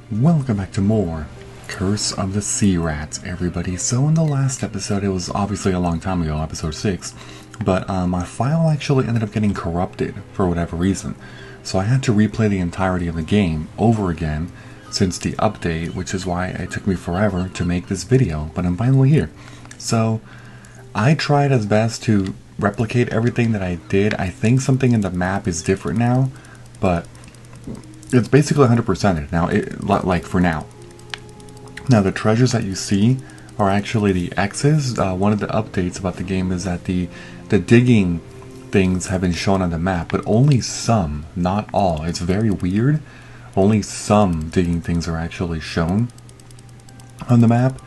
Welcome back to more Curse of the Sea Rats, everybody. So in the last episode, it was obviously a long time ago, episode 6, but my file actually ended up getting corrupted for whatever reason. So I had to replay the entirety of the game over again since the update, which is why it took me forever to make this video, but I'm finally here. So I tried as best to replicate everything that I did. I think something in the map is different now, but it's basically 100%ed now, like for now. Now the treasures that you see are actually the X's. One of the updates about the game is that the digging things have been shown on the map, but only some, not all. It's very weird. Only some digging things are actually shown on the map,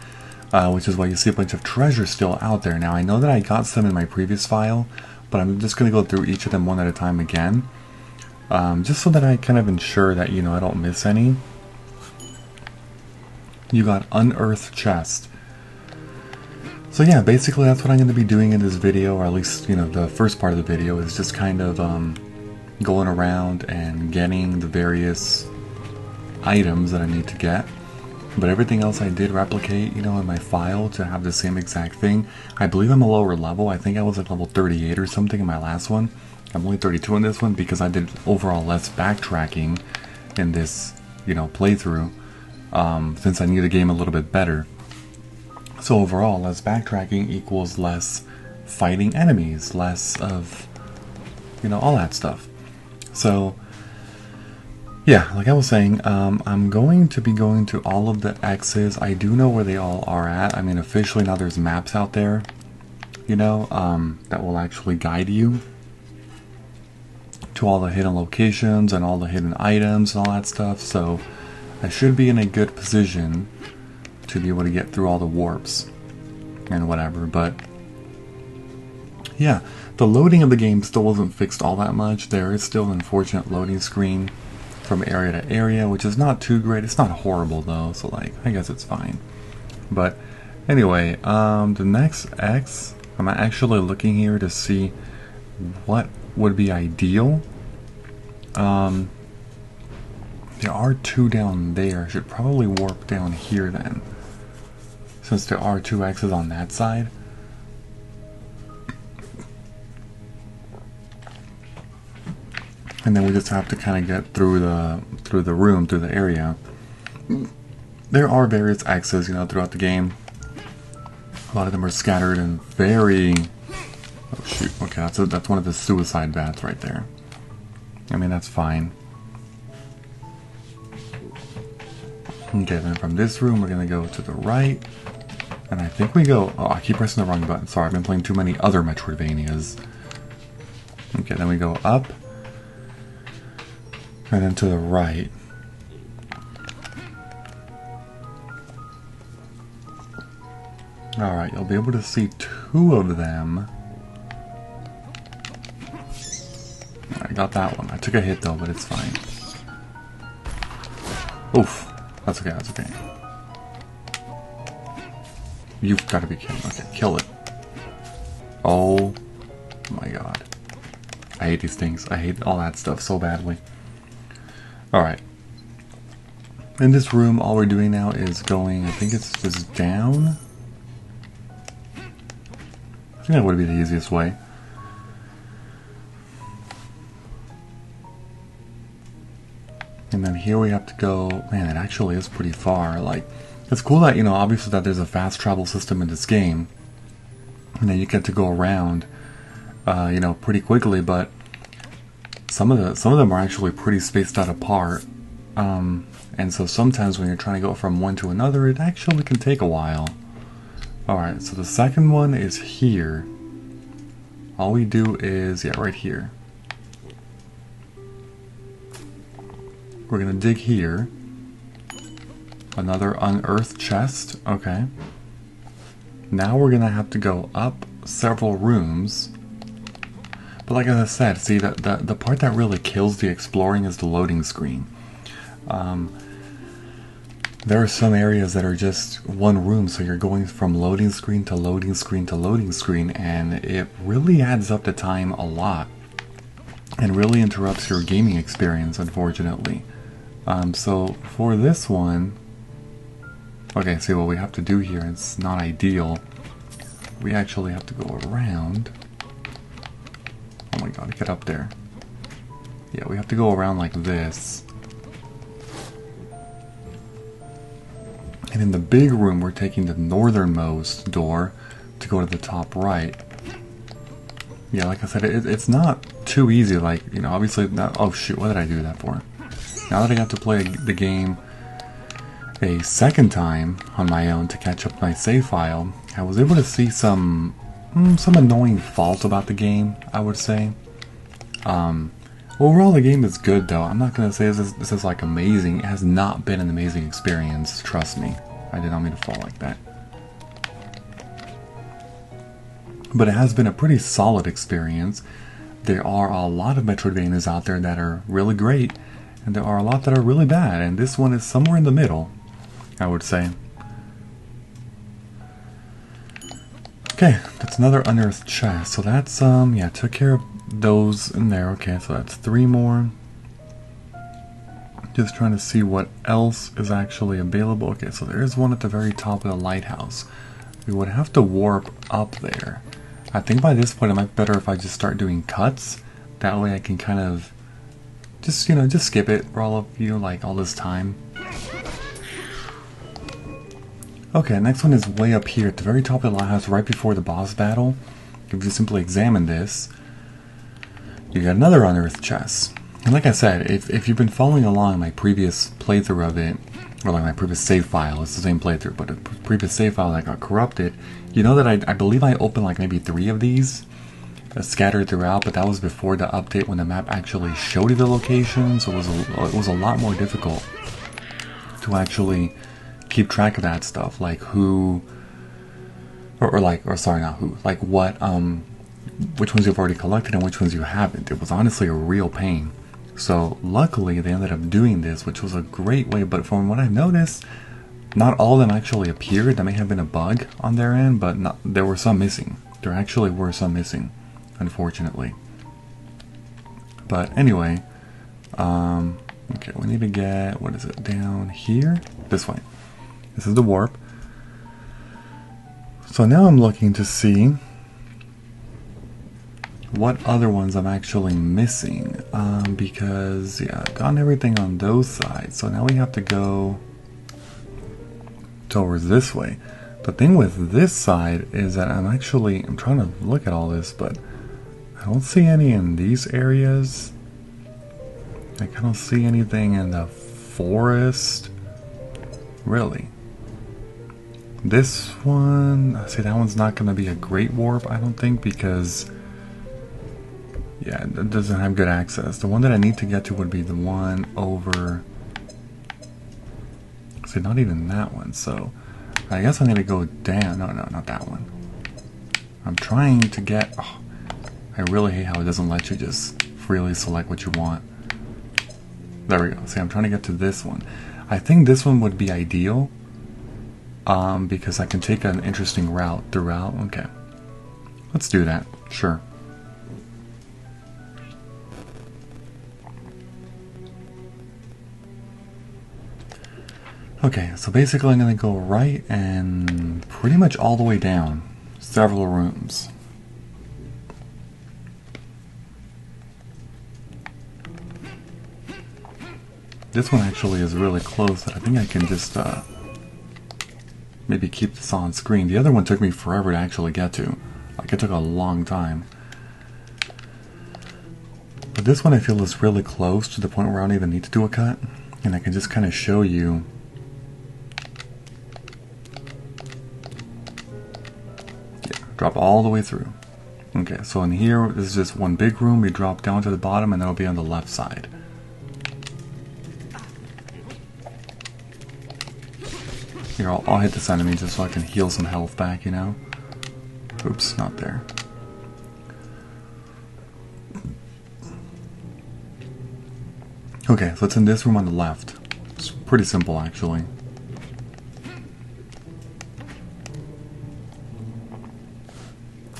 which is why you see a bunch of treasures still out there. Now I know that I got some in my previous file, but I'm just going to go through each of them one at a time again. Just so that I kind of ensure that, I don't miss any. You got Unearthed Chest. So yeah, basically that's what I'm going to be doing in this video, or at least, the first part of the video is just kind of going around and getting the various items that I need to get. But everything else I did replicate, in my file to have the same exact thing. I believe I'm a lower level. I think I was at level 38 or something in my last one. I'm only 32 in this one because I did overall less backtracking in this, playthrough, since I knew the game a little bit better. So overall, less backtracking equals less fighting enemies, less of, all that stuff. So, yeah, like I was saying, I'm going to be going to all of the X's. I do know where they all are at. I mean, officially now there's maps out there, that will actually guide you to all the hidden locations and all the hidden items and all that stuff, so I should be in a good position to be able to get through all the warps and whatever. But yeah, the loading of the game still wasn't fixed all that much. There is still an unfortunate loading screen from area to area, which is not too great. It's not horrible though, so I guess it's fine. But anyway, the next X, I'm actually looking here to see what would be ideal. There are two down there. I should probably warp down here then, since there are two X's on that side. And then we just have to kind of get through the room, through the area. There are various X's, throughout the game. A lot of them are scattered and very... Oh shoot, okay, that's one of the suicide bats right there. I mean, that's fine. Okay, then from this room, we're gonna go to the right. And I think we go... Oh, I keep pressing the wrong button. Sorry, I've been playing too many other Metroidvanias. Okay, then we go up. And then to the right. Alright, you'll be able to see two of them. I got that one. I took a hit though, but it's fine. Oof. That's okay, that's okay. You've got to be kidding. Okay, kill it. Oh my god. I hate these things. I hate all that stuff so badly. Alright. In this room, all we're doing now is going, I think it's just down. I think that would be the easiest way. And then here we have to go. Man, it actually is pretty far. It's cool that, obviously that there's a fast travel system in this game. And then you get to go around, pretty quickly, but some of them are actually pretty spaced out apart. And so sometimes when you're trying to go from one to another, it actually can take a while. Alright, so the second one is here. All we do is, yeah, right here. We're gonna dig here. Another unearthed chest. Okay. Now we're gonna have to go up several rooms. But like I said, see, the part that really kills the exploring is the loading screen. There are some areas that are just one room, so you're going from loading screen to loading screen to loading screen, and it really adds up the time a lot. And really interrupts your gaming experience, unfortunately. So for this one, okay, see what we have to do here, it's not ideal. We actually have to go around. Oh my god, get up there. Yeah, we have to go around like this. And in the big room, we're taking the northernmost door to go to the top right. Yeah, like I said, it's not too easy. Like, you know, obviously not. Oh shoot, what did I do that for? Now that I got to play the game a second time on my own to catch up my save file, I was able to see some annoying fault about the game, I would say. Overall, the game is good, though. I'm not gonna say this is like amazing. It has not been an amazing experience. Trust me. I did not mean to fall like that. But it has been a pretty solid experience. There are a lot of Metroidvanias out there that are really great, and there are a lot that are really bad, and this one is somewhere in the middle, I would say. Okay, that's another unearthed chest. So that's, yeah, took care of those in there. Okay, so that's 3 more. Just trying to see what else is actually available. Okay, so there is one at the very top of the lighthouse. We would have to warp up there. I think by this point it might be better if I just start doing cuts. That way I can kind of just, you know, just skip it for all of you, like all this time. Okay, next one is way up here at the very top of the lighthouse, right before the boss battle. If you simply examine this, you got another unearthed chest. And like I said, if you've been following along my previous playthrough of it, or like my previous save file, it's the same playthrough, but a previous save file that got corrupted, you know that I believe I opened like maybe 3 of these scattered throughout, but that was before the update when the map actually showed you the location, so it was a lot more difficult to actually keep track of that stuff, like who, or sorry, not who, like what, which ones you've already collected and which ones you haven't. It was honestly a real pain. So luckily they ended up doing this, which was a great way, but from what I've noticed, not all of them actually appeared. That may have been a bug on their end, but there were some missing. There actually were some missing, unfortunately. But anyway, okay, we need to get, what is it, down here? This way. This is the warp. So now I'm looking to see what other ones I'm actually missing, because yeah, I've gotten everything on those sides, so now we have to go towards this way. The thing with this side is that I'm trying to look at all this, but I don't see any in these areas. Like, I don't see anything in the forest, really. This one, see, that one's not going to be a great warp, I don't think, because yeah, it doesn't have good access. The one that I need to get to would be the one over, see, not even that one, so I guess I need to go down. No, not that one. I'm trying to get, oh, I really hate how it doesn't let you just freely select what you want. There we go. See, I'm trying to get to this one. I think this one would be ideal, because I can take an interesting route throughout. Okay, let's do that, sure. Okay, so basically I'm going to go right and pretty much all the way down several rooms. This one actually is really close that I think I can just maybe keep this on screen. The other one took me forever to actually get to. Like, it took a long time. But this one I feel is really close to the point where I don't even need to do a cut. And I can just kind of show you drop all the way through. Okay, so in here, this is just one big room. We drop down to the bottom, and that'll be on the left side. Here, I'll hit this enemy just so I can heal some health back, you know? Oops, not there. Okay, so it's in this room on the left. It's pretty simple, actually.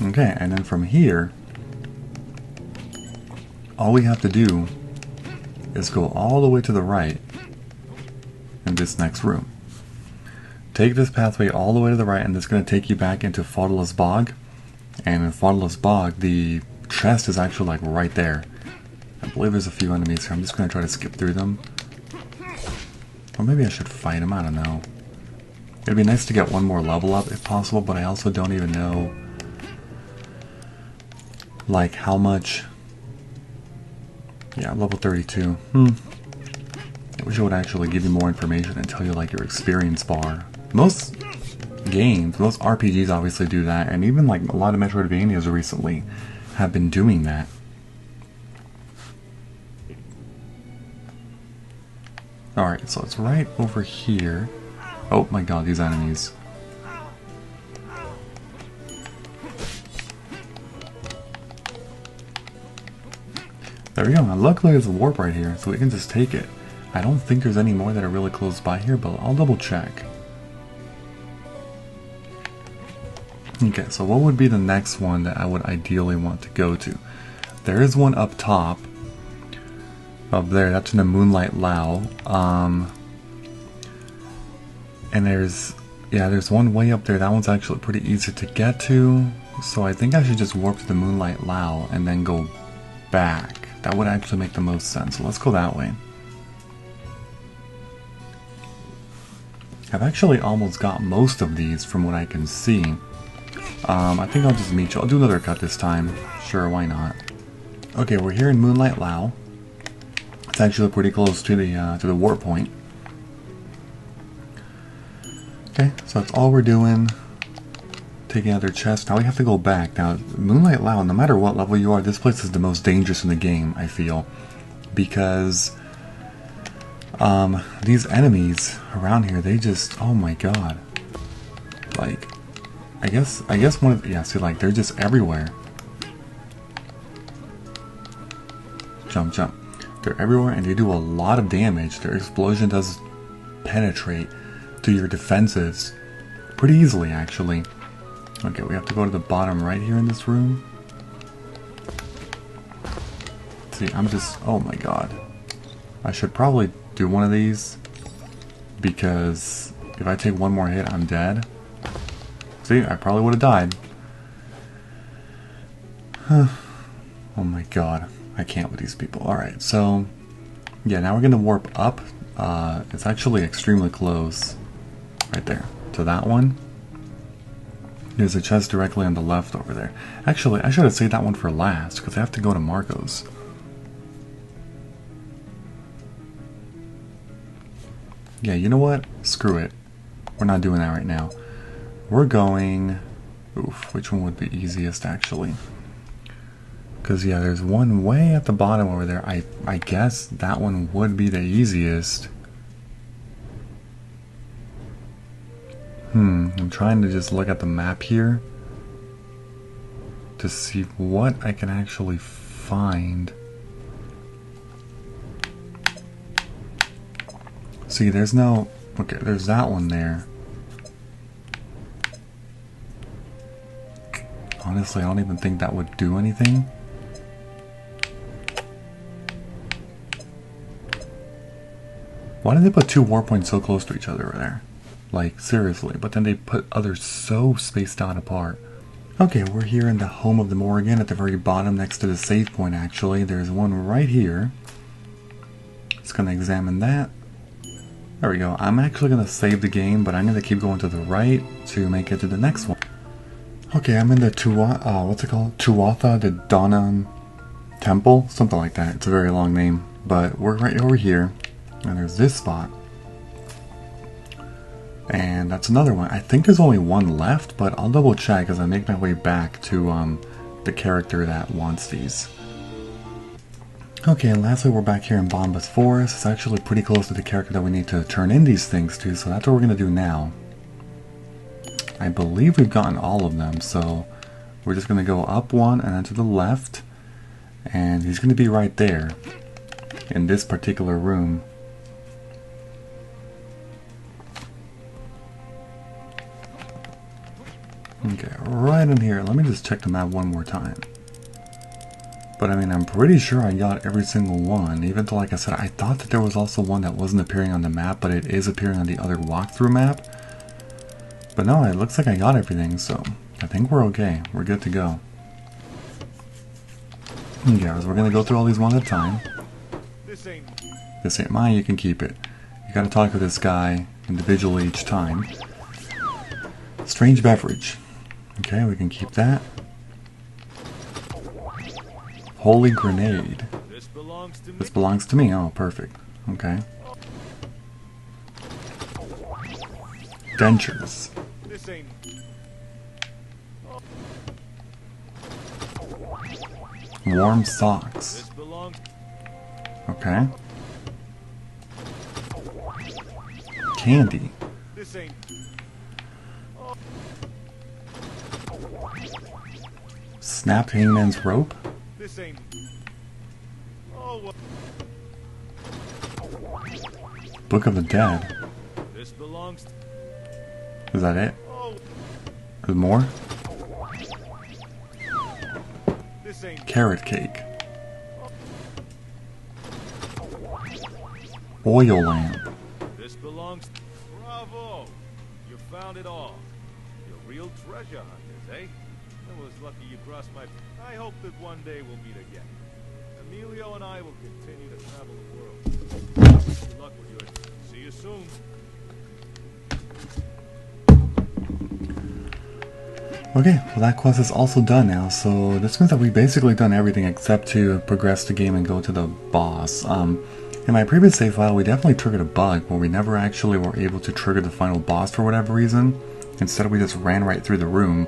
Okay, and then from here, all we have to do is go all the way to the right, in this next room. Take this pathway all the way to the right, and it's going to take you back into Faudelous Bog. And in Faudelous Bog, the chest is actually like right there. I believe there's a few enemies here. I'm just going to try to skip through them. Or maybe I should fight them, I don't know. It'd be nice to get one more level up if possible, but I also don't even know like how much. Yeah, level 32. I wish it would actually give you more information and tell you like your experience bar. Most games, most RPGs obviously do that, and even like a lot of Metroidvanias recently have been doing that. Alright, so it's right over here. Oh my god, these enemies. There we go, and luckily there's a warp right here, so we can just take it. I don't think there's any more that are really close by here, but I'll double check. Okay, so what would be the next one that I would ideally want to go to? There is one up top. Up there, that's in the Moonlight Lao. And there's one way up there. That one's actually pretty easy to get to. So I think I should just warp to the Moonlight Lao and then go back. That would actually make the most sense. So let's go that way. I've actually almost got most of these from what I can see. I think I'll just meet you. I'll do another cut this time. Sure, why not? Okay, we're here in Moonlight Lao. It's actually pretty close to the warp point. Okay, so that's all we're doing. Taking out their chest. Now we have to go back. Now, Moonlight Lao, no matter what level you are, this place is the most dangerous in the game, I feel. Because these enemies around here, they just, oh my god. Like, I guess one of, yeah, see, like, they're just everywhere. Jump, jump. They're everywhere and they do a lot of damage. Their explosion does penetrate to your defenses pretty easily, actually. Okay, we have to go to the bottom right here in this room. See, I'm just, oh my god. I should probably do one of these, because if I take one more hit, I'm dead. See, I probably would have died. Oh my god. I can't with these people. Alright, so yeah, now we're going to warp up. It's actually extremely close. Right there. To that one. There's a chest directly on the left over there. Actually, I should have saved that one for last, because I have to go to Marco's. Yeah, you know what? Screw it. We're not doing that right now. We're going... Oof, which one would be easiest, actually? Because, yeah, there's one way at the bottom over there. I guess that one would be the easiest. I'm trying to just look at the map here to see what I can actually find. See, there's no... Okay, there's that one there. Honestly, I don't even think that would do anything. Why did they put two warp points so close to each other over there? Like, seriously. But then they put others so spaced out apart. Okay, we're here in the home of the Morrigan at the very bottom next to the save point, actually. There's one right here. Just gonna examine that. There we go. I'm actually gonna save the game, but I'm gonna keep going to the right to make it to the next one. Okay, I'm in the what's it called? Tuatha De Danann Temple? Something like that. It's a very long name. But we're right over here. And there's this spot. And that's another one. I think there's only one left, but I'll double check as I make my way back to the character that wants these. Okay, and lastly we're back here in Bombas Forest. It's actually pretty close to the character that we need to turn in these things to, so that's what we're going to do now. I believe we've gotten all of them, so we're just going to go up one and then to the left. And he's going to be right there in this particular room. Okay, right in here. Let me just check the map one more time. But I mean, I'm pretty sure I got every single one, even though, like I said, I thought that there was also one that wasn't appearing on the map, but it is appearing on the other walkthrough map. But no, it looks like I got everything, so I think we're okay. We're good to go. Yeah, we're gonna go through all these one at a time. This ain't mine, you can keep it. You gotta talk with this guy individually each time. Strange beverage. Okay, we can keep that. Holy grenade. This belongs to me. Oh, perfect. Okay. Dentures. Warm socks. Okay. Candy. Snapped hangman's rope? Book of the Dead. Is that it? There's more? Carrot cake. Oil lamp. This belongs. Bravo! You found it all. You're real treasure hunters, eh? I was lucky you crossed my. I hope that one day we'll meet again. Emilio and I will continue to travel the world. Good luck with yours. See you soon. Okay, well that quest is also done now, so this means that we've basically done everything except to progress the game and go to the boss. In my previous save file, we definitely triggered a bug where we never actually were able to trigger the final boss for whatever reason. Instead, we just ran right through the room.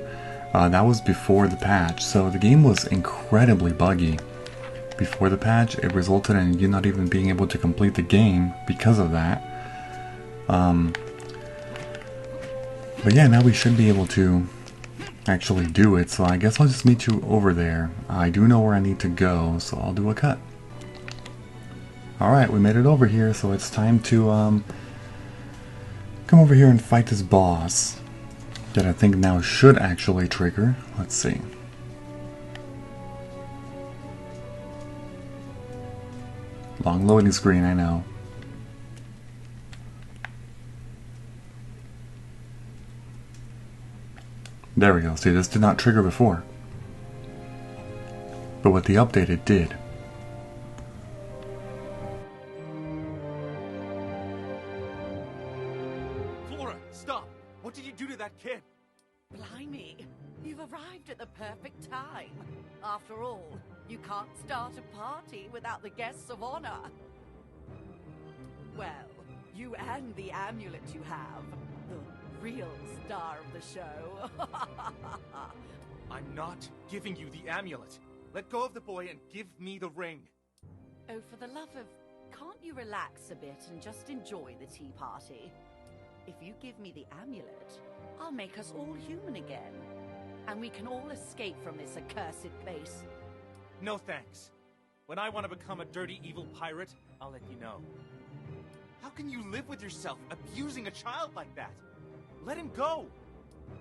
That was before the patch, so the game was incredibly buggy. Before the patch, it resulted in you not even being able to complete the game because of that. But yeah, now we should be able to actually do it, so I guess I'll just meet you over there. I do know where I need to go, so I'll do a cut. Alright, we made it over here, so it's time to come over here and fight this boss that I think now should actually trigger. Let's see. Long loading screen, I know. There we go. See, this did not trigger before. But with the update, it did. Flora, stop! What did you do to that kid? Blimey, you've arrived at the perfect time. After all, you can't start a party without the guests of honor. Well, you and the amulet you have, the real star of the show. I'm not giving you the amulet. Let go of the boy and give me the ring. Oh, for the love of... Can't you relax a bit and just enjoy the tea party? If you give me the amulet, I'll make us all human again. And we can all escape from this accursed place. No thanks. When I want to become a dirty, evil pirate, I'll let you know. How can you live with yourself, abusing a child like that? Let him go!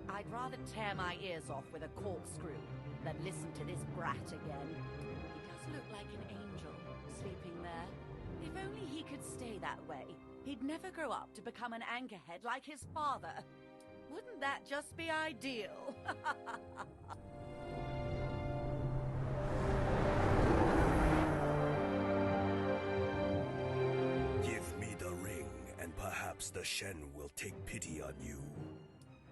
I'd rather tear my ears off with a corkscrew than listen to this brat again. He does look like an angel, sleeping there. If only he could stay that way, he'd never grow up to become an anchorhead like his father. Wouldn't that just be ideal? Give me the ring, and perhaps the Shen will take pity on you.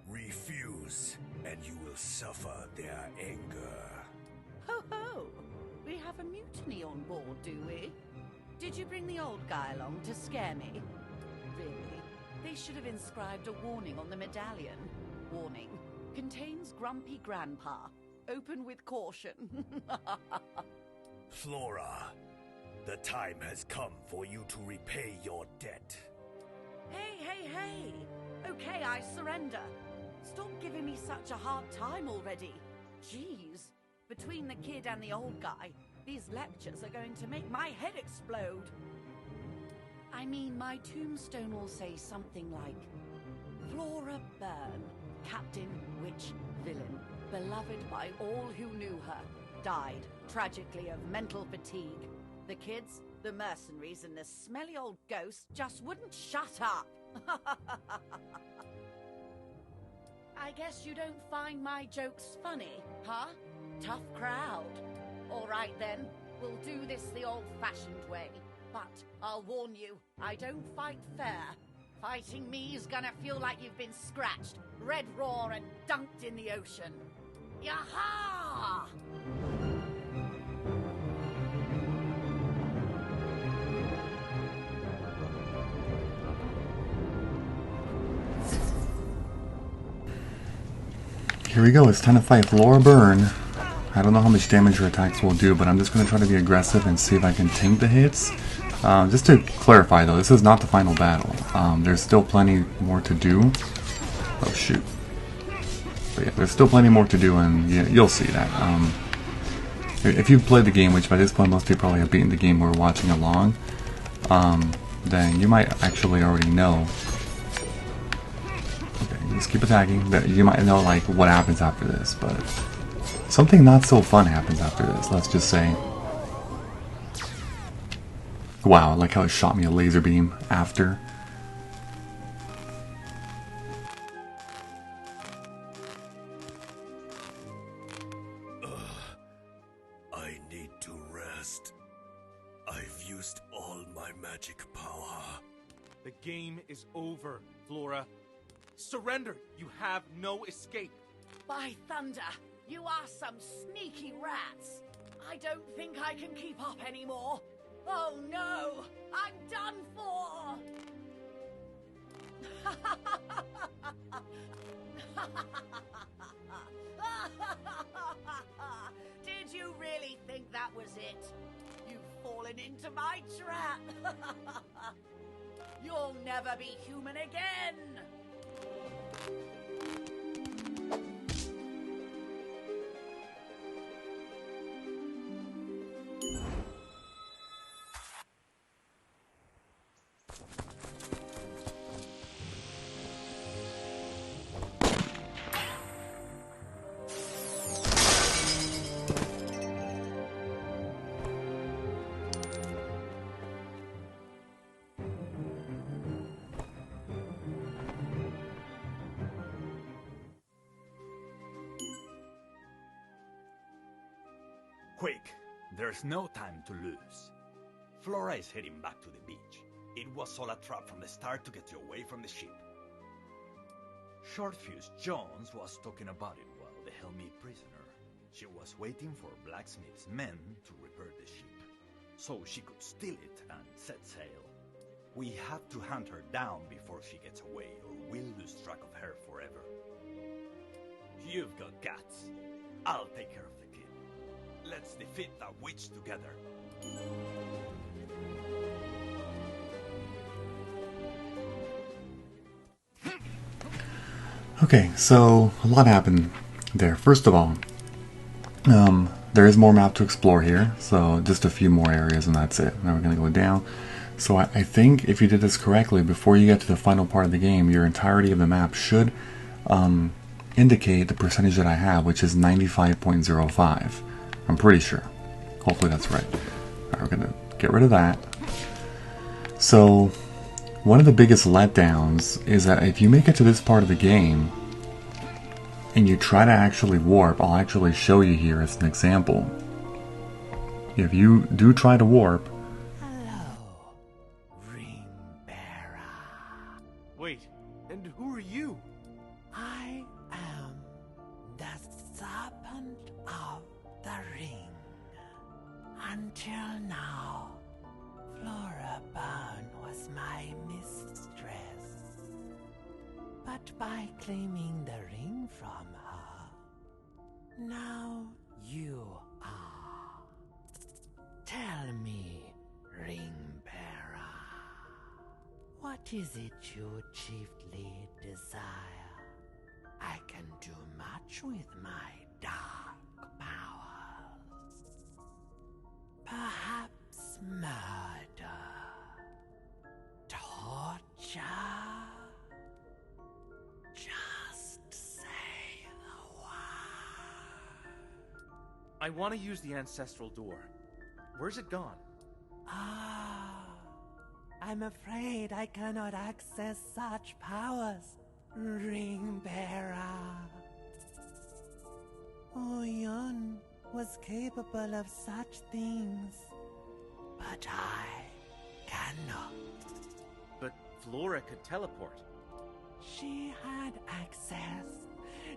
Refuse, and you will suffer their anger. Ho ho! We have a mutiny on board, do we? Did you bring the old guy along to scare me? Really? They should have inscribed a warning on the medallion. Warning. Contains grumpy grandpa. Open with caution. Flora, the time has come for you to repay your debt. Hey! Okay, I surrender. Stop giving me such a hard time already. Jeez. Between the kid and the old guy, these lectures are going to make my head explode. I mean, my tombstone will say something like, Flora Byrne, Captain, Witch, Villain, beloved by all who knew her. died, tragically of mental fatigue. The kids, the mercenaries, and the smelly old ghost just wouldn't shut up. I guess you don't find my jokes funny, huh? Tough crowd. All right then, we'll do this the old-fashioned way. But I'll warn you, I don't fight fair. Fighting me is gonna feel like you've been scratched, red raw, and dunked in the ocean. Yaha! Here we go, it's time to fight Flora Byrne. I don't know how much damage her attacks will do, but I'm just going to try to be aggressive and see if I can tank the hits. Just to clarify though, this is not the final battle. There's still plenty more to do. Oh shoot. But yeah, there's still plenty more to do, and yeah, you'll see that. If you've played the game, which by this point most people probably have beaten the game or are watching along, then you might actually already know. Okay, just keep attacking. You might know like what happens after this, but something not so fun happens after this, let's just say. Wow, I like how it shot me a laser beam after. I need to rest. I've used all my magic power. The game is over, Flora. Surrender! You have no escape. By thunder, you are some sneaky rats. I don't think I can keep up anymore. Oh no, I'm done for! Did you really think that was it? You've fallen into my trap. You'll never be human again. Quick! There's no time to lose. Flora is heading back to the beach. It was all a trap from the start to get you away from the ship. Shortfuse Jones was talking about it while they held me prisoner. She was waiting for Blacksmith's men to repair the ship, so she could steal it and set sail. We have to hunt her down before she gets away, or we'll lose track of her forever. You've got guts. I'll take care of the kid. Let's defeat that witch together. Okay, so a lot happened there. First of all, there is more map to explore here, so just a few more areas and that's it. Now we're going to go down. So I think if you did this correctly, before you get to the final part of the game, your entirety of the map should indicate the percentage that I have, which is 95.05. I'm pretty sure. Hopefully that's right. Alright, we're going to get rid of that. So, one of the biggest letdowns is that if you make it to this part of the game, and you try to actually warp, I'll actually show you here as an example. If you do try to warp... Hello, Ring Bearer. Wait, and who are you? I am the Serpent of the Ring. Until now, Flora Byrne was my mistress. But by claiming the ring from her, now you are. Tell me, Ring Bearer, what is it you chiefly desire? I can do much with my dark powers. Perhaps murder, torture. Just say the word. I want to use the ancestral door. Where's it gone? Ah, I'm afraid I cannot access such powers, Ring Bearer. Oyon was capable of such things, but I cannot. But Flora could teleport. She had access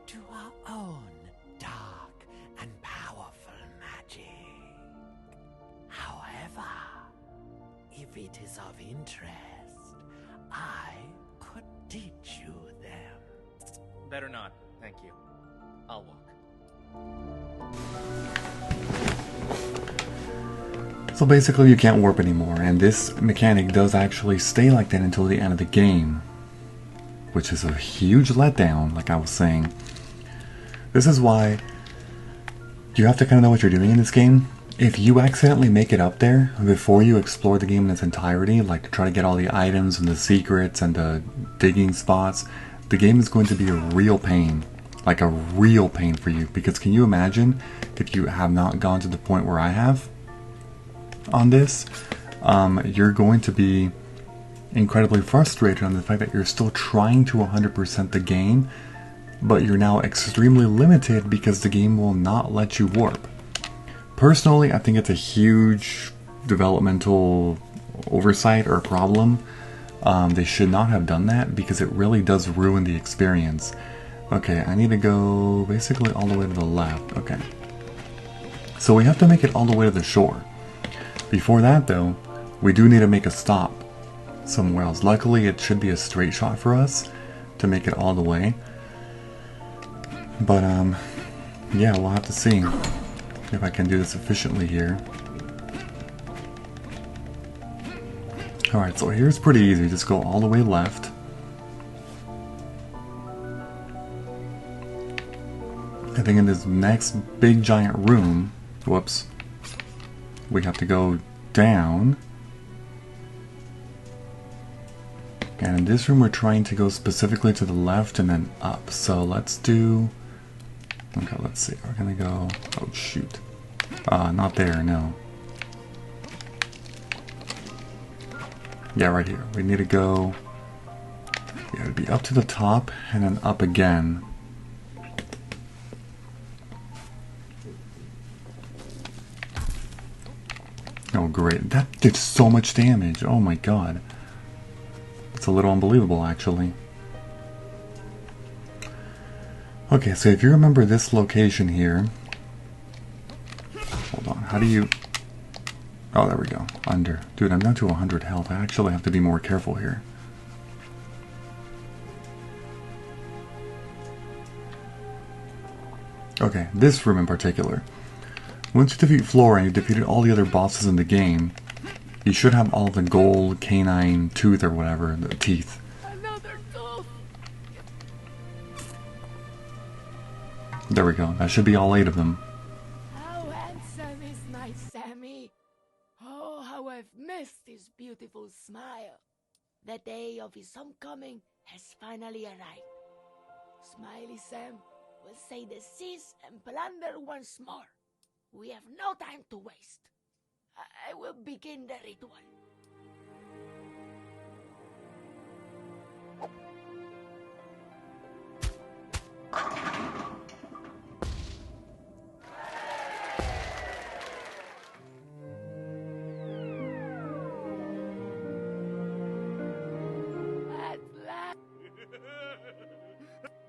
to her own dark and powerful magic. However, if it is of interest, I could teach you them. Better not, thank you. I'll walk. So basically you can't warp anymore, and this mechanic does actually stay like that until the end of the game, which is a huge letdown, like I was saying. This is why you have to kind of know what you're doing in this game. If you accidentally make it up there before you explore the game in its entirety, like to try to get all the items and the secrets and the digging spots, the game is going to be a real pain. Like a real pain for you. Because can you imagine if you have not gone to the point where I have on this? You're going to be incredibly frustrated on the fact that you're still trying to 100% the game, but you're now extremely limited because the game will not let you warp. Personally, I think it's a huge developmental oversight or problem. They should not have done that because it really does ruin the experience. Okay, I need to go basically all the way to the left. Okay. So we have to make it all the way to the shore. Before that though, we do need to make a stop somewhere else. Luckily it should be a straight shot for us to make it all the way. But yeah, we'll have to see if I can do this efficiently here. Alright, so here's pretty easy. Just go all the way left. I think in this next big giant room, whoops, we have to go down. And in this room we're trying to go specifically to the left and then up. So let's do, okay, let's see, we're gonna go, oh shoot, not there, no. Yeah, right here. We need to go, yeah, it'd be up to the top and then up again. Oh great, that did so much damage, oh my god. It's a little unbelievable actually. Okay, so if you remember this location here, hold on, how do you, oh there we go, under. Dude, I'm down to 100 health, I actually have to be more careful here. Okay, this room in particular. Once you defeat Flora and you've defeated all the other bosses in the game, you should have all the gold canine tooth or whatever, the teeth. Another tooth. There we go, that should be all 8 of them. How handsome is my Sammy? Oh, how I've missed his beautiful smile. The day of his homecoming has finally arrived. Smiley Sam will say the seas and plunder once more. We have no time to waste. I will begin the ritual. At last.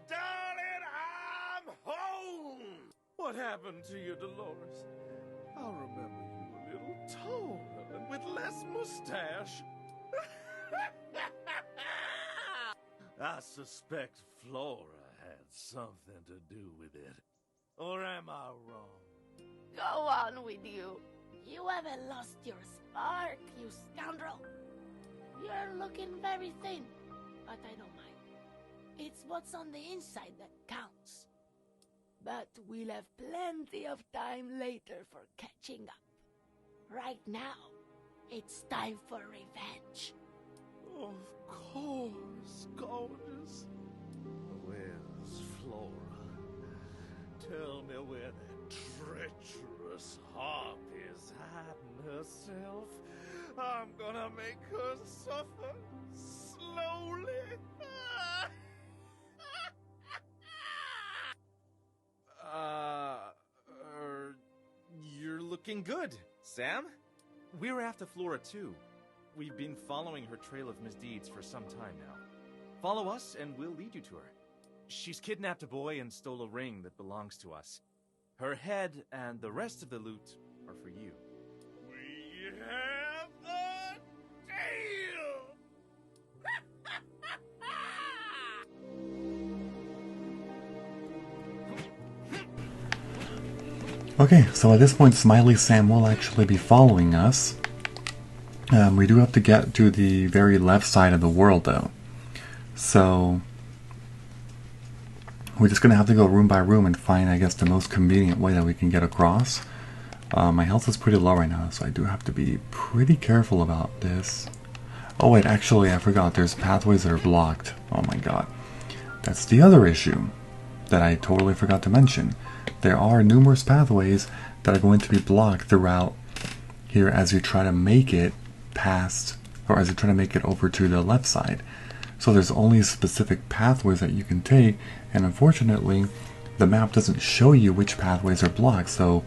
Darling, I'm home! What happened to you, Dolores? I'll remember you a little taller and with less mustache. I suspect Flora had something to do with it. Or am I wrong? Go on with you. You haven't lost your spark, you scoundrel. You're looking very thin, but I don't mind. It's what's on the inside that counts. But we'll have plenty of time later for catching up. Right now, it's time for revenge. Of course, gorgeous. Where's Flora? Tell me where that treacherous herself. I'm gonna make her suffer slowly. You're looking good, Sam. We're after Flora too. We've been following her trail of misdeeds for some time now. Follow us and we'll lead you to her. She's kidnapped a boy and stole a ring that belongs to us. Her head and the rest of the loot are for you. We have a deal! Okay, so at this point, Smiley Sam will actually be following us. We do have to get to the very left side of the world, though. So we're just going to have to go room by room and find, I guess, the most convenient way that we can get across. My health is pretty low right now, so I do have to be pretty careful about this. Oh wait, actually I forgot, there's pathways that are blocked. Oh my god. That's the other issue that I totally forgot to mention. There are numerous pathways that are going to be blocked throughout here as you try to make it past, or as you try to make it over to the left side. So there's only specific pathways that you can take, and unfortunately the map doesn't show you which pathways are blocked, so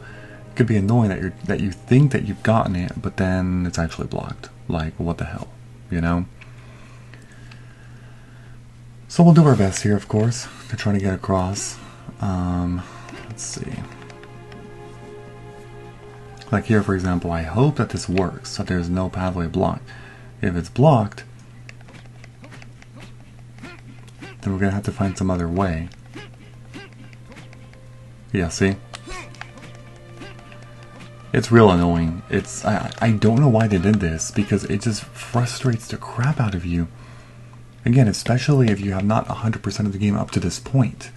it could be annoying that you think that you've gotten it, but then it's actually blocked. Like, what the hell, you know? So we'll do our best here, of course, to try to get across. Let's see. Like here, for example, I hope that this works, that there's no pathway blocked. If it's blocked, then we're gonna have to find some other way. Yeah, see? It's real annoying. I don't know why they did this, because it just frustrates the crap out of you. Again, especially if you have not 100% of the game up to this point.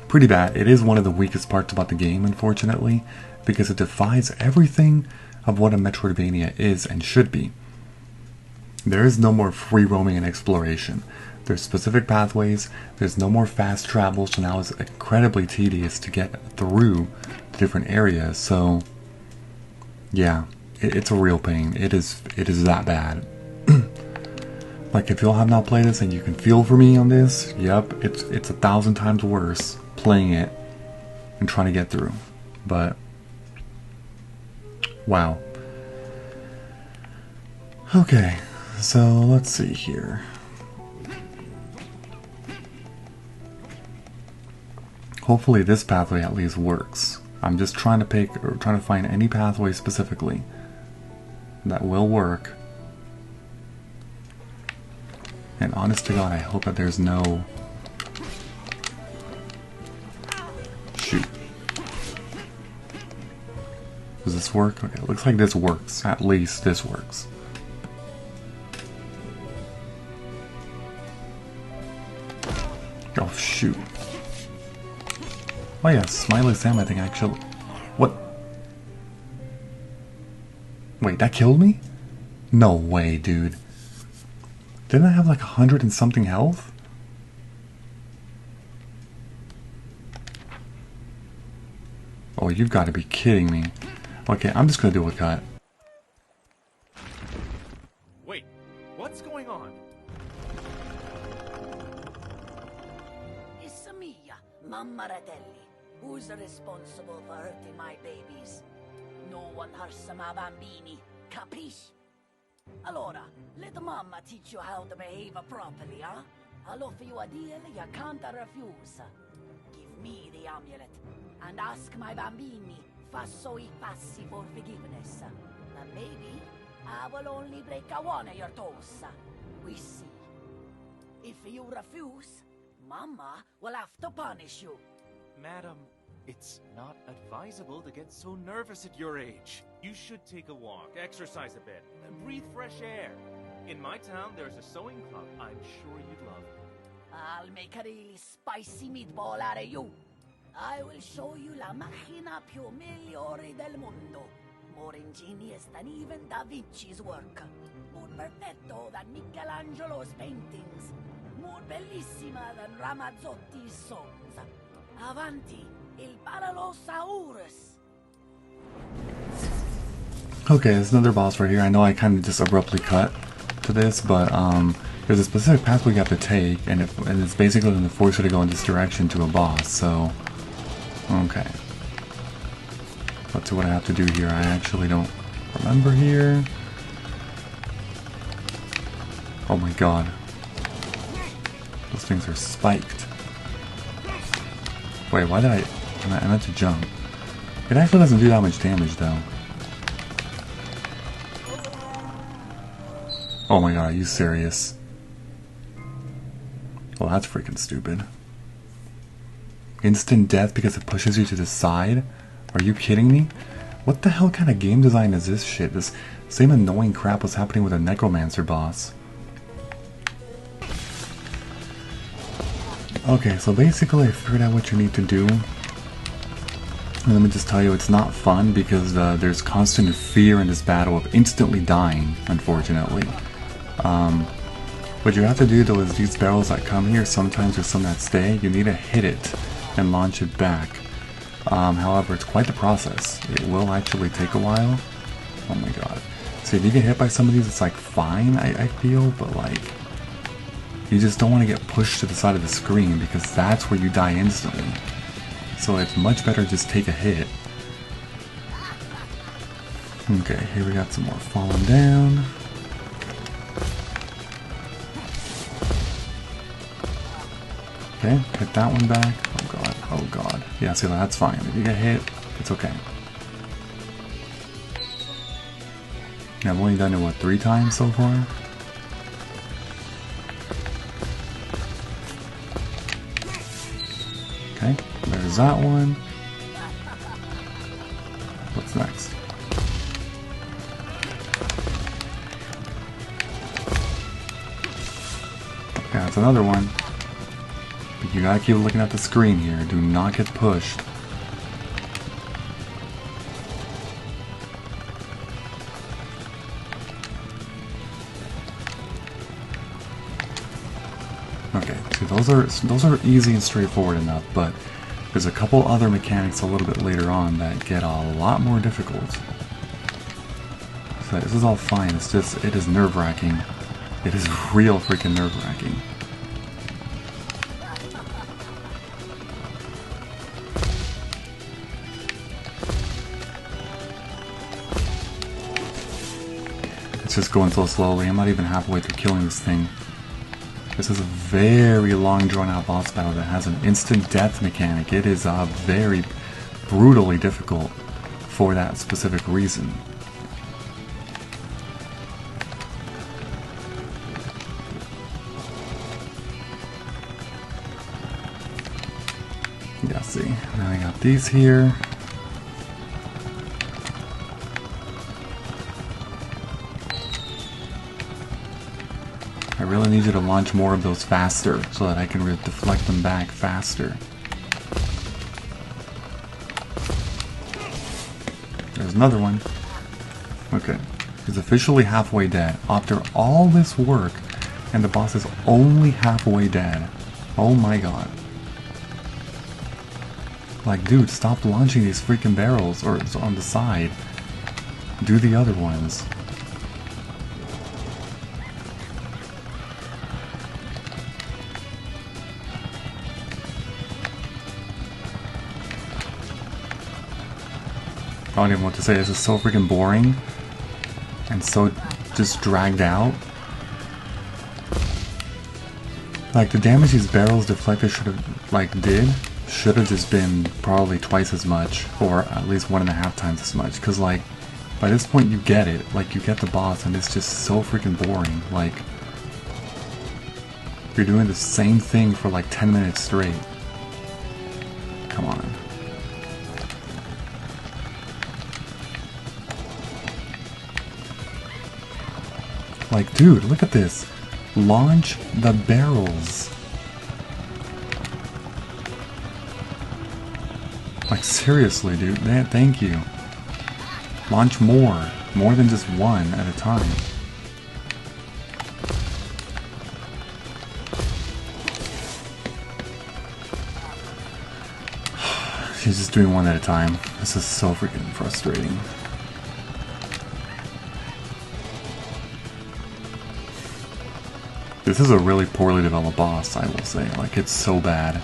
Pretty bad. It is one of the weakest parts about the game, unfortunately, because it defies everything of what a Metroidvania is and should be. There is no more free roaming and exploration. There's specific pathways, there's no more fast travel, so now it's incredibly tedious to get through the different areas, so yeah, it's a real pain. It is that bad. Like, if y'all have not played this and you can feel for me on this, yep, it's 1,000 times worse playing it and trying to get through. But wow. Okay, so let's see here. Hopefully this pathway at least works. I'm just trying to find any pathway specifically that will work. And honest to God, I hope that there's no... Shoot. Does this work? Okay, it looks like this works. At least this works. Oh, shoot. Oh yeah, Smiley Sam, I think, actually... What? Wait, that killed me? No way, dude. Didn't I have like 100 and something health? Oh, you've got to be kidding me. Okay, I'm just gonna do a cut. Wait, what's going on? It's Mia, Mamma Ratelli. Who's responsible for hurting my babies? No one hurts my bambini, capisci? Allora, let Mamma teach you how to behave properly, huh? I'll offer you a deal you can't refuse. Give me the amulet, and ask my bambini, fasso I passi for forgiveness. And maybe I will only break one of your toes. We see. If you refuse, Mama will have to punish you. Madam, it's not advisable to get so nervous at your age. You should take a walk, exercise a bit, and breathe fresh air. In my town, there's a sewing club I'm sure you'd love. I'll make a really spicy meatball out of you. I will show you la macchina più migliore del mondo. More ingenious than even Da Vinci's work. More perfetto than Michelangelo's paintings. More bellissima than Ramazzotti's songs. Avanti, il Paralosaurus. Okay, there's another boss right here. I know I kind of just abruptly cut to this, but there's a specific pathway you have to take, and it's basically going to force you to go in this direction to a boss, so... Okay. Let's see what I have to do here. I actually don't remember here. Oh my god. Those things are spiked. Wait, why did I meant to jump. It actually doesn't do that much damage though. Oh my god, are you serious? Well, that's freaking stupid. Instant death because it pushes you to the side? Are you kidding me? What the hell kind of game design is this shit? This same annoying crap was happening with a Necromancer boss. Okay, so basically I figured out what you need to do. And let me just tell you, it's not fun because there's constant fear in this battle of instantly dying, unfortunately. What you have to do though is these barrels that come here, sometimes there's some that stay, you need to hit it and launch it back. However, it's quite the process. It will actually take a while. Oh my god. So if you get hit by some of these, it's like fine, I feel, but like... You just don't want to get pushed to the side of the screen because that's where you die instantly. So it's much better just take a hit. Okay, here we got some more falling down. Okay, hit that one back. Oh god, oh god. Yeah, see, that's fine. If you get hit, it's okay. Yeah, I've only done it, what, 3 times so far? Okay, there's that one. What's next? Okay, that's another one. But you gotta keep looking at the screen here. Do not get pushed. Okay, see, those are easy and straightforward enough, but there's a couple other mechanics a little bit later on that get a lot more difficult. So this is all fine, it's just, it is nerve-wracking. It is real freaking nerve-wracking. It's just going so slowly, I'm not even halfway through killing this thing. This is a very long drawn out boss battle that has an instant death mechanic. It is very brutally difficult for that specific reason. Yeah, see, now I got these here. I really need you to launch more of those faster so that I can deflect them back faster. There's another one. Okay, he's officially halfway dead. After all this work, and the boss is only halfway dead. Oh my god. Like, dude, stop launching these freaking barrels or on the side. Do the other ones. I don't even know what to say. This is so freaking boring and so just dragged out. Like, the damage these barrels deflected should have just been probably twice as much, or at least 1.5 times as much. Cause like, by this point you get it. Like, you get the boss, and it's just so freaking boring. Like, you're doing the same thing for like 10 minutes straight. Come on. Like, dude, look at this. Launch the barrels. Like, seriously, dude. Thank you. Launch more. More than just one at a time. She's just doing one at a time. This is so freaking frustrating. This is a really poorly developed boss, I will say. Like, it's so bad.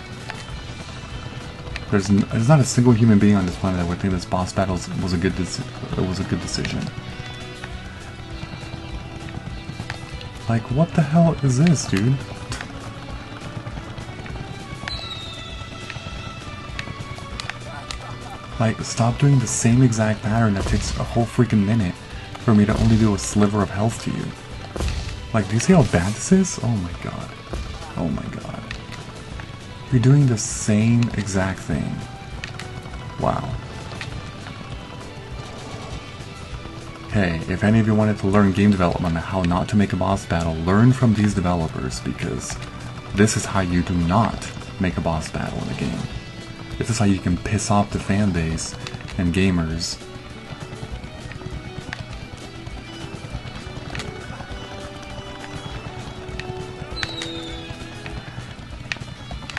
There's not a single human being on this planet that would think this boss battle was a good decision. Like, what the hell is this, dude? Like, stop doing the same exact pattern that takes a whole freaking minute for me to only do a sliver of health to you. Like, do you see how bad this is? Oh my god. Oh my god. You're doing the same exact thing. Wow. Hey, if any of you wanted to learn game development and how not to make a boss battle, learn from these developers, because this is how you do not make a boss battle in a game. This is how you can piss off the fan base and gamers.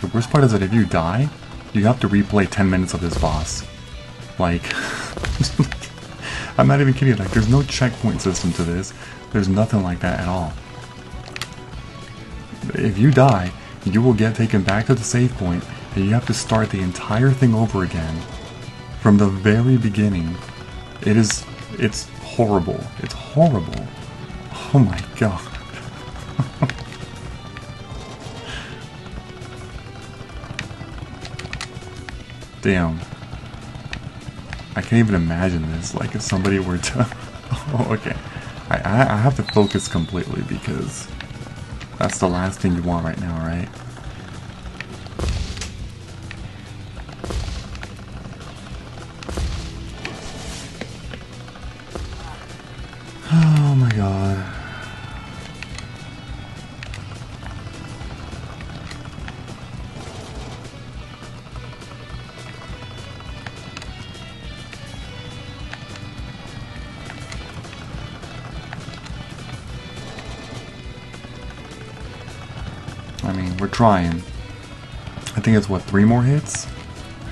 The worst part is that if you die, you have to replay 10 minutes of this boss. Like, I'm not even kidding, like, there's no checkpoint system to this. There's nothing like that at all. If you die, you will get taken back to the save point, and you have to start the entire thing over again from the very beginning. It's horrible. It's horrible. Oh my god. Damn. I can't even imagine this, like if somebody were to... Oh, okay. I have to focus completely because that's the last thing you want right now, right? Oh my god. I mean, we're trying. I think it's what, 3 more hits? I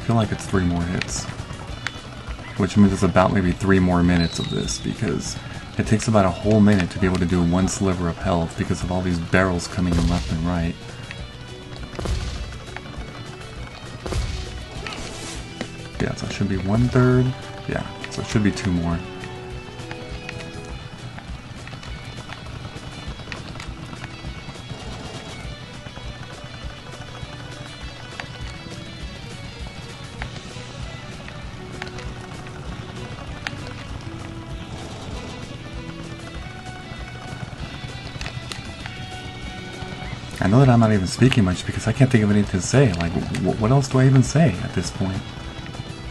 feel like it's 3 more hits. Which means it's about maybe 3 more minutes of this, because it takes about a whole minute to be able to do 1 sliver of health because of all these barrels coming in left and right. Yeah, so it should be 1/3. Yeah, so it should be 2 more. I know that I'm not even speaking much because I can't think of anything to say. Like, what else do I even say at this point?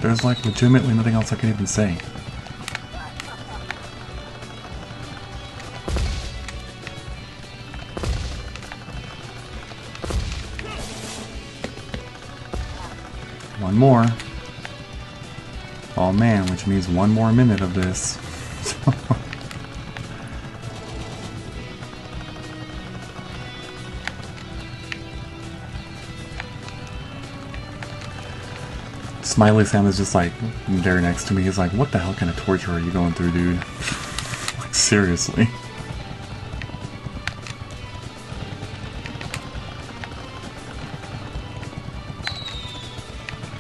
There's like legitimately nothing else I can even say. One more. Oh man, which means 1 more minute of this. Smiley Sam is just like there next to me. He's like, what the hell kind of torture are you going through, dude? Like, seriously.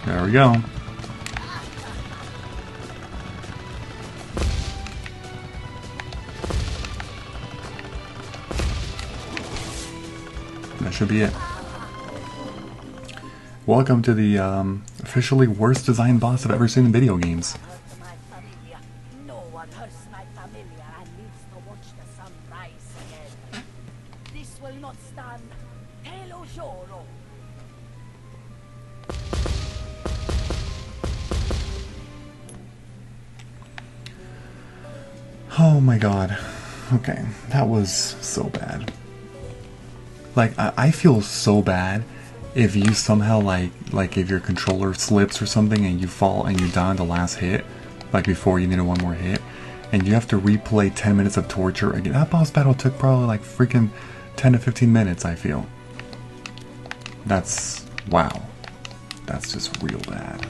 There we go. That should be it. Welcome to the officially worst designed boss I've ever seen in video games. No one hurts my familia and lives to watch the sun rise again. This will not stand. Te lo juro. Oh my god. Okay, that was so bad. Like, I feel so bad if you somehow, like if your controller slips or something and you fall and you die on the last hit, like before you needed 1 more hit, and you have to replay 10 minutes of torture again. That boss battle took probably like freaking 10 to 15 minutes, I feel. That's, wow. That's just real bad.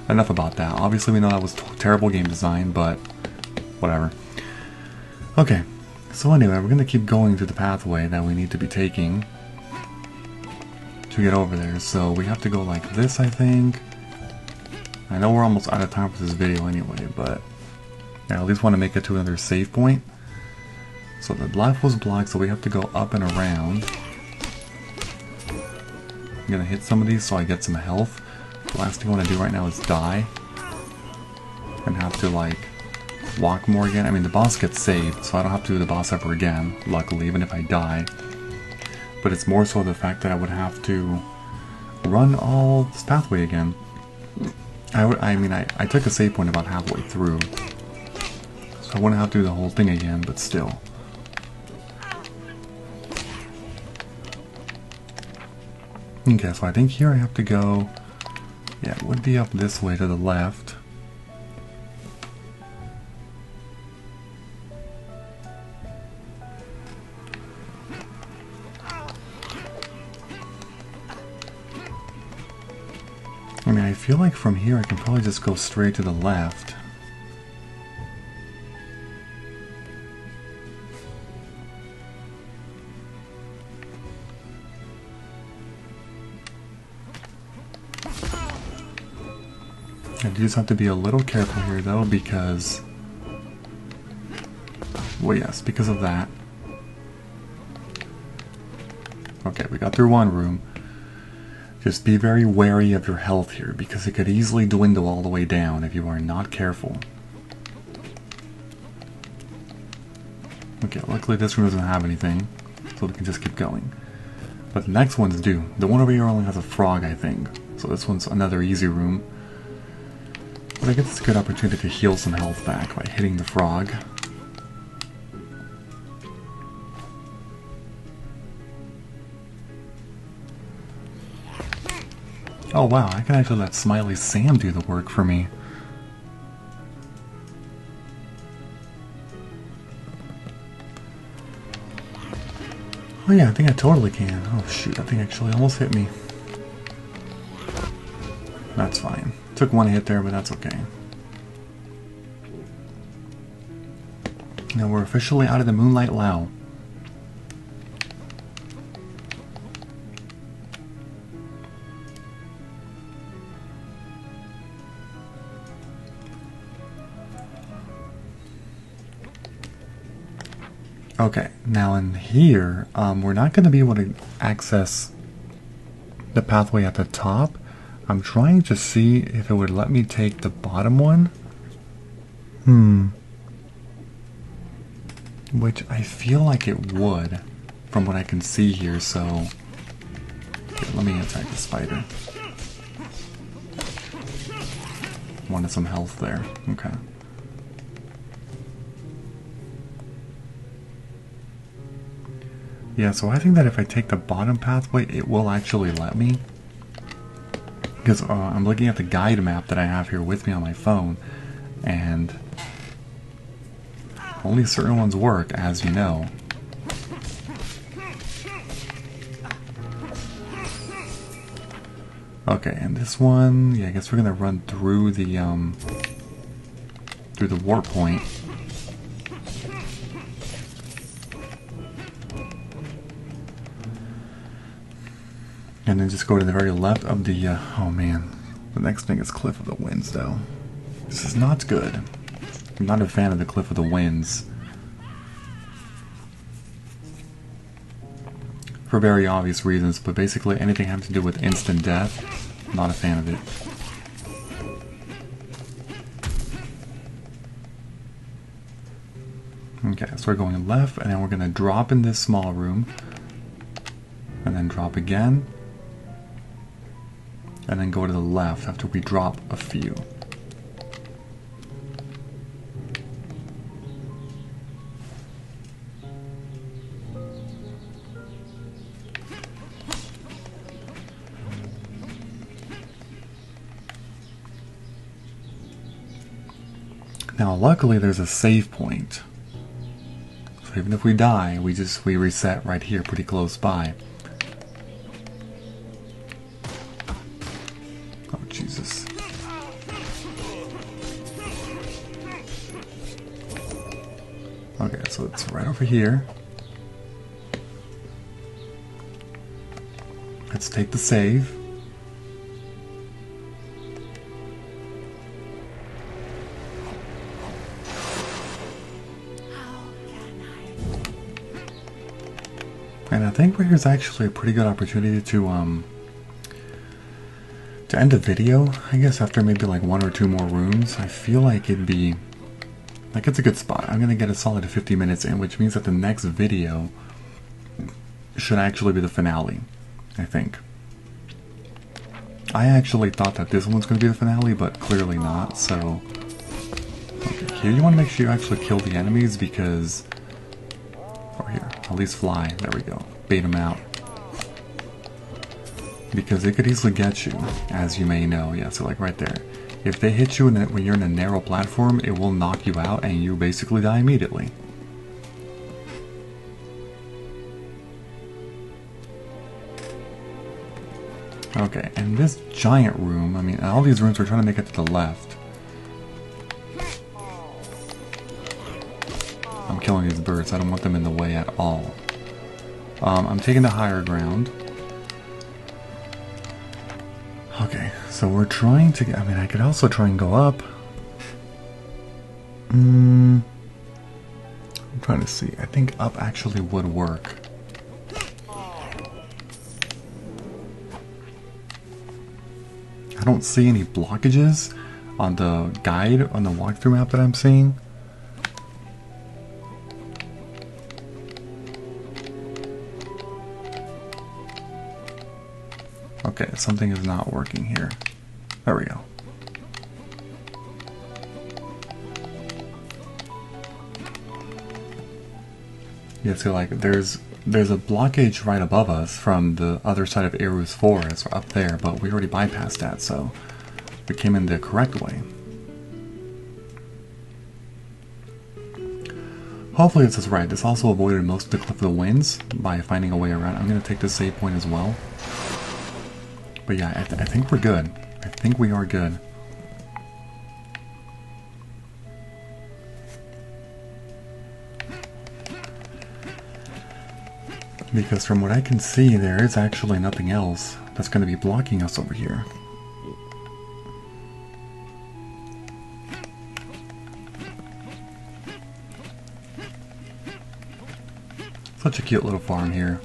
enough about that. Obviously we know that was terrible game design, but whatever. Okay, so anyway, we're gonna keep going through the pathway that we need to be taking to get over there. So we have to go like this, I think. I know we're almost out of time for this video anyway, but I at least want to make it to another save point. So the left was blocked, so we have to go up and around. I'm gonna hit some of these so I get some health. The last thing I want to do right now is die and have to like walk more again. I mean, the boss gets saved, so I don't have to do the boss ever again, luckily, even if I die. But it's more so the fact that I would have to run all this pathway again. I took a save point about halfway through, so I wouldn't have to do the whole thing again, but still. Okay, so I think here I have to go, yeah, it would be up this way to the left. I mean, I feel like from here I can probably just go straight to the left. I do just have to be a little careful here though, because, well, yes, because of that. Okay, we got through one room. Just be very wary of your health here, because it could easily dwindle all the way down if you are not careful. Okay, luckily this room doesn't have anything, so we can just keep going. But the next ones do. The one over here only has a frog, I think. So this one's another easy room. But I guess it's a good opportunity to heal some health back by hitting the frog. Oh wow, I can actually let Smiley Sam do the work for me. Oh yeah, I think I totally can. Oh shoot, that thing actually almost hit me. That's fine. Took one hit there, but that's okay. Now we're officially out of the Moonlight Lao. Okay, now in here, we're not going to be able to access the pathway at the top. I'm trying to see if it would let me take the bottom one. Which I feel like it would, from what I can see here, so... Okay, let me attack the spider. Wanted some health there, okay. Yeah, so I think that if I take the bottom pathway, it will actually let me. Because I'm looking at the guide map that I have here with me on my phone, and only certain ones work, as you know. Okay, and this one, yeah, I guess we're gonna run through the warp point. And then just go to the very left of the, oh man, the next thing is Cliff of the Winds though. This is not good. I'm not a fan of the Cliff of the Winds. For very obvious reasons, but basically anything having to do with instant death, I'm not a fan of it. Okay, so we're going left, and then we're going to drop in this small room, and then drop again, and then go to the left after we drop a few. Now luckily there's a save point. So even if we die, we reset right here pretty close by. Oh Jesus. so it's right over here. Let's take the save. And I think right here's actually a pretty good opportunity to end the video. I guess after maybe like 1 or 2 more rooms, I feel like it'd be like it's a good spot. I'm gonna get a solid 50 minutes in, which means that the next video should actually be the finale, I think. I actually thought that this one's gonna be the finale, but clearly not, so okay, here you want to make sure you actually kill the enemies because or here, at least fly, there we go, bait them out. Because it could easily get you, as you may know. Yeah, so like right there. If they hit you when you're in a narrow platform, it will knock you out and you basically die immediately. Okay, and this giant room, I mean, all these rooms we're trying to make it to the left. I'm killing these birds, I don't want them in the way at all. I'm taking the higher ground. Okay, so we're trying to get, I mean, I could also try and go up. I'm trying to see. I think up actually would work. I don't see any blockages on the guide, on the walkthrough map that I'm seeing. Okay, something is not working here. There we go. Yeah, so like there's a blockage right above us from the other side of Eru's Forest, up there, but we already bypassed that, so we came in the correct way. Hopefully this is right. This also avoided most of the Cliff of the Winds by finding a way around. I'm going to take this save point as well. But yeah, I think we're good. I think we are good. Because from what I can see, there is actually nothing else that's going to be blocking us over here. Such a cute little farm here.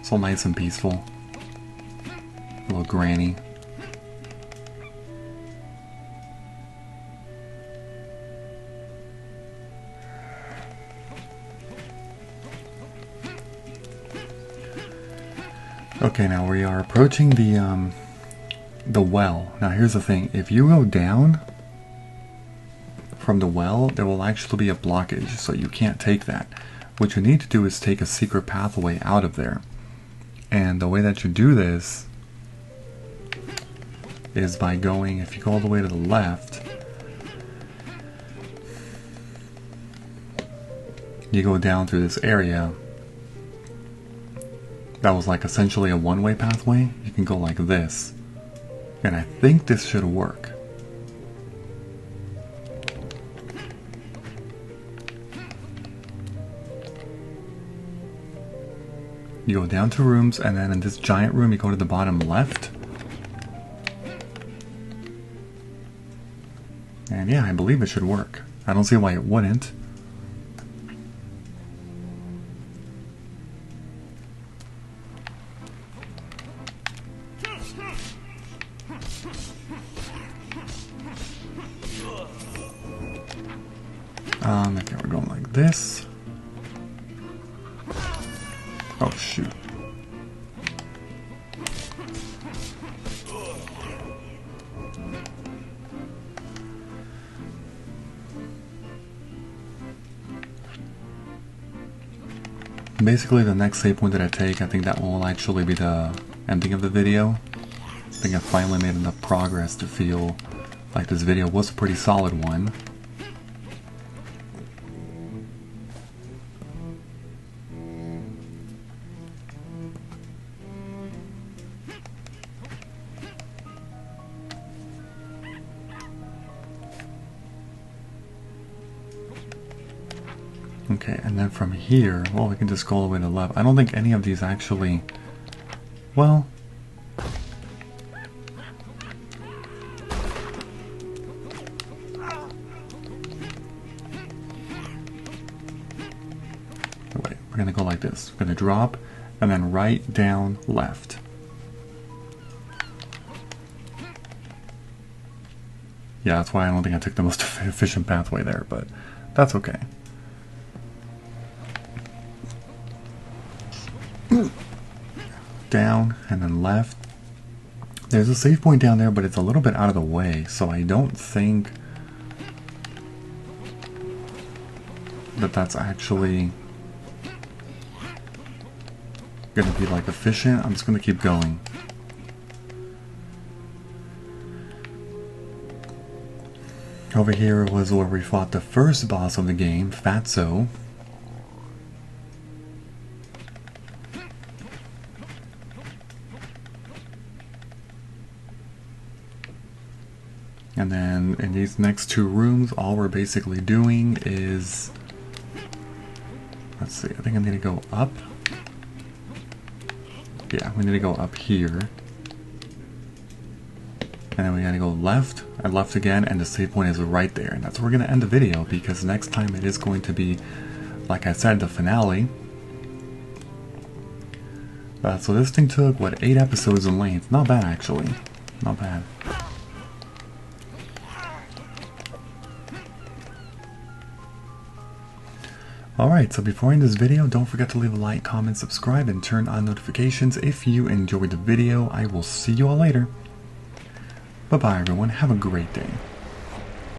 So nice and peaceful. Little granny. Okay, now we are approaching the well. Now here's the thing, if you go down from the well, there will actually be a blockage, so you can't take that. What you need to do is take a secret pathway out of there. And the way that you do this is by going, if you go all the way to the left, you go down through this area. That was like essentially a one-way pathway. You can go like this. And I think this should work. You go down to rooms, and then in this giant room you go to the bottom left. And yeah, I believe it should work. I don't see why it wouldn't. Okay, we're going like this. Oh, shoot. Basically, the next save point that I take, I think that will actually be the ending of the video. I think I finally made enough progress to feel like this video was a pretty solid one. Okay, and then from here, well, we can just go all the way to the left. I don't think any of these actually... Well... Wait, we're gonna go like this. We're gonna drop, and then right, down, left. Yeah, that's why I don't think I took the most efficient pathway there, but that's okay. Down and then left. There's a save point down there, but it's a little bit out of the way, so I don't think that that's actually gonna be like efficient. I'm just gonna keep going. Over here was where we fought the first boss of the game, Fatso. And then in these next two rooms, all we're basically doing is... Let's see, I think I need to go up. Yeah, we need to go up here. And then we gotta go left, and left again, and the save point is right there. And that's where we're gonna end the video, because next time it is going to be, like I said, the finale. So this thing took, what, 8 episodes in length. Not bad, actually. Not bad. Alright, so before I end this video, don't forget to leave a like, comment, subscribe, and turn on notifications if you enjoyed the video. I will see you all later. Bye-bye, everyone. Have a great day.